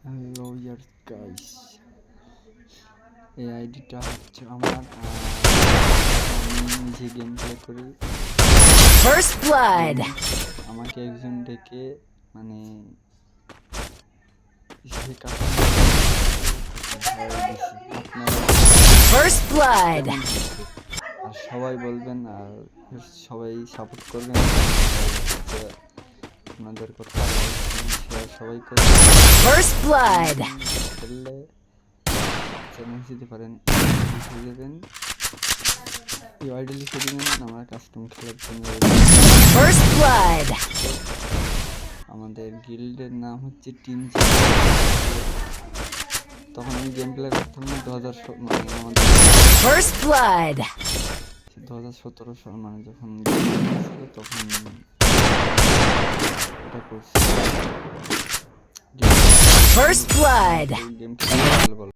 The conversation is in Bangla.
হ্যালো ইয়ার গাইস, এই আইডিটা হচ্ছে আমার। আমি নিজে গেম প্লে করি। First blood. আমাকে একজন ডেকে মানে First blood. আর সবাই বলবেন আর সবাই সাপোর্ট করবেন। আপনাদের কথা সবাই করবেন। First blood. খেললে চ্যালেঞ্জ দিতে পারেন, লিখে দেবেন, ইউআইডি লিখে দিবেন আমার কাস্টম খেলার জন্য। First blood. আমাদের গিল্ডের নাম হচ্ছে টিম। তখন আমি গেম প্লে করতাম First blood. 2017 সাল মানে যখন তখন এটা করছি। First blood. গেম খেলা